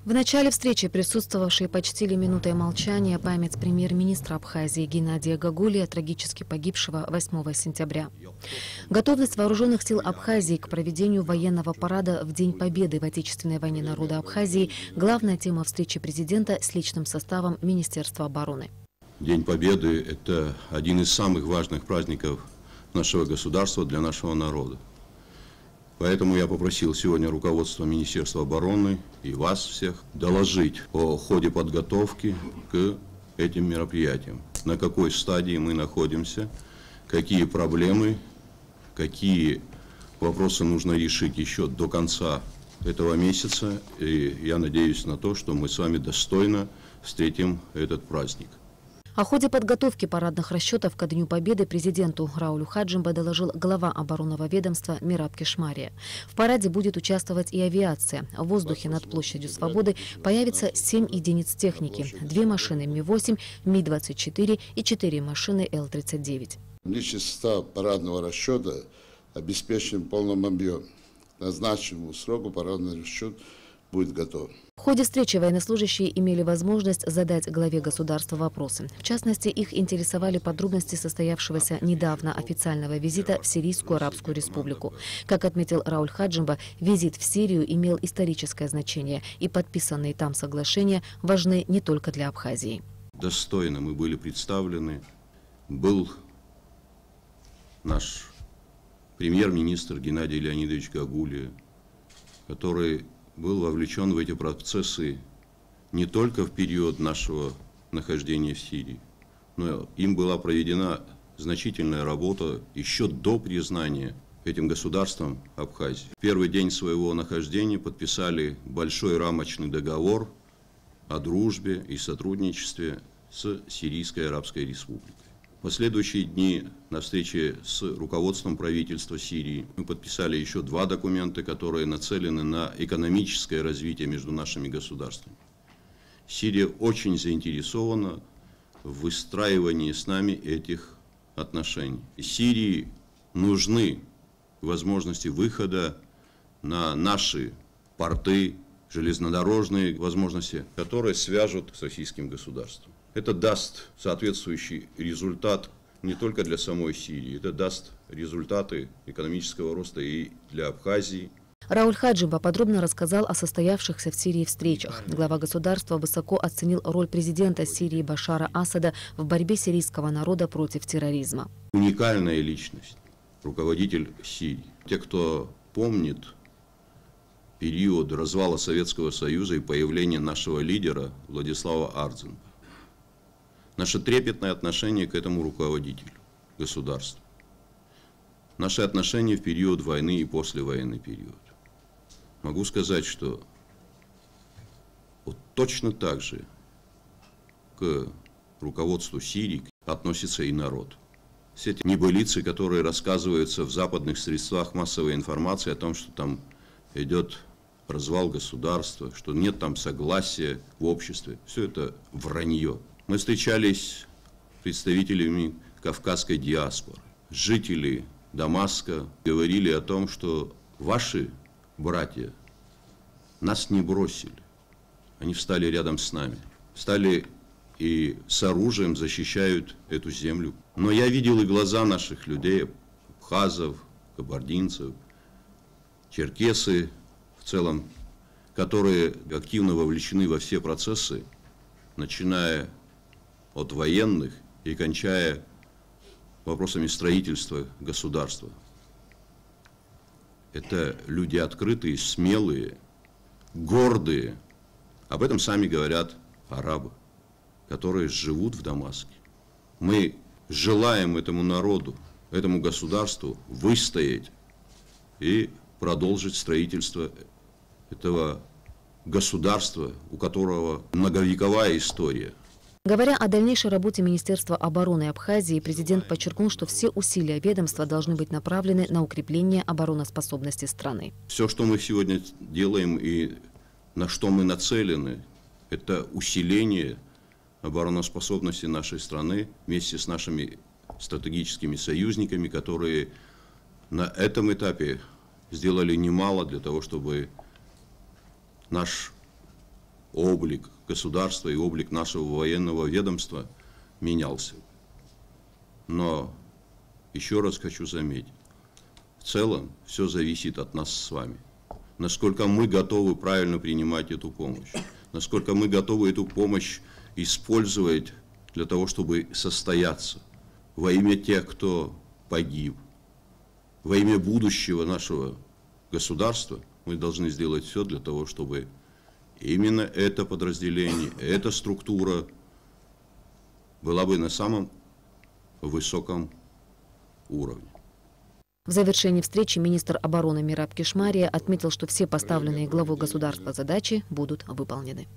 В начале встречи присутствовавшие почтили минутой молчания память премьер-министра Абхазии Геннадия Гагулия, трагически погибшего 8 сентября. Готовность вооруженных сил Абхазии к проведению военного парада в День Победы в Отечественной войне народа Абхазии – главная тема встречи президента с личным составом Министерства обороны. День Победы – это один из самых важных праздников нашего государства для нашего народа. Поэтому я попросил сегодня руководство Министерства обороны и вас всех доложить о ходе подготовки к этим мероприятиям. На какой стадии мы находимся, какие проблемы, какие вопросы нужно решить еще до конца этого месяца. И я надеюсь на то, что мы с вами достойно встретим этот праздник. О ходе подготовки парадных расчетов ко Дню Победы президенту Раулю Хаджимба доложил глава оборонного ведомства Мираб Кешмария. В параде будет участвовать и авиация. В воздухе над площадью Свободы появится 7 единиц техники, 2 машины Ми-8, Ми-24 и 4 машины Л-39. Личный состав парадного расчета обеспечен в полном объеме. К назначенному сроку парадный расчет будет готов. В ходе встречи военнослужащие имели возможность задать главе государства вопросы. В частности, их интересовали подробности состоявшегося недавно официального визита в Сирийскую Арабскую Республику. Как отметил Рауль Хаджимба, визит в Сирию имел историческое значение, и подписанные там соглашения важны не только для Абхазии. Достойно мы были представлены. Был наш премьер-министр Геннадий Леонидович Гагулия, который был вовлечен в эти процессы не только в период нашего нахождения в Сирии, но им была проведена значительная работа еще до признания этим государством Абхазии. В первый день своего нахождения подписали большой рамочный договор о дружбе и сотрудничестве с Сирийской Арабской Республикой. В последующие дни на встрече с руководством правительства Сирии мы подписали еще 2 документа, которые нацелены на экономическое развитие между нашими государствами. Сирия очень заинтересована в выстраивании с нами этих отношений. Сирии нужны возможности выхода на наши порты, железнодорожные возможности, которые свяжут с российским государством. Это даст соответствующий результат не только для самой Сирии, это даст результаты экономического роста и для Абхазии. Рауль Хаджимба подробно рассказал о состоявшихся в Сирии встречах. Глава государства высоко оценил роль президента Сирии Башара Асада в борьбе сирийского народа против терроризма. Уникальная личность, руководитель Сирии. Те, кто помнит период развала Советского Союза и появления нашего лидера Владислава Ардзенба. Наше трепетное отношение к этому руководителю государства. Наши отношения в период войны и послевоенный период. Могу сказать, что вот точно так же к руководству Сирии относится и народ. Все эти небылицы, которые рассказываются в западных средствах массовой информации о том, что там идет развал государства, что нет там согласия в обществе, все это вранье. Мы встречались с представителями кавказской диаспоры. Жители Дамаска говорили о том, что ваши братья нас не бросили. Они встали рядом с нами. Встали и с оружием защищают эту землю. Но я видел и глаза наших людей, абхазов, кабардинцев, черкесы в целом, которые активно вовлечены во все процессы, начиная от военных и кончая вопросами строительства государства. Это люди открытые, смелые, гордые. Об этом сами говорят арабы, которые живут в Дамаске. Мы желаем этому народу, этому государству выстоять и продолжить строительство этого государства, у которого многовековая история. Говоря о дальнейшей работе Министерства обороны Абхазии, президент подчеркнул, что все усилия ведомства должны быть направлены на укрепление обороноспособности страны. Все, что мы сегодня делаем и на что мы нацелены, это усиление обороноспособности нашей страны вместе с нашими стратегическими союзниками, которые на этом этапе сделали немало для того, чтобы наш облик государства и облик нашего военного ведомства менялся. Но еще раз хочу заметить, в целом все зависит от нас с вами. Насколько мы готовы правильно принимать эту помощь, насколько мы готовы эту помощь использовать для того, чтобы состояться во имя тех, кто погиб, во имя будущего нашего государства. Мы должны сделать все для того, чтобы именно это подразделение, эта структура была бы на самом высоком уровне. В завершении встречи министр обороны Мираб Кишмария отметил, что все поставленные главой государства задачи будут выполнены.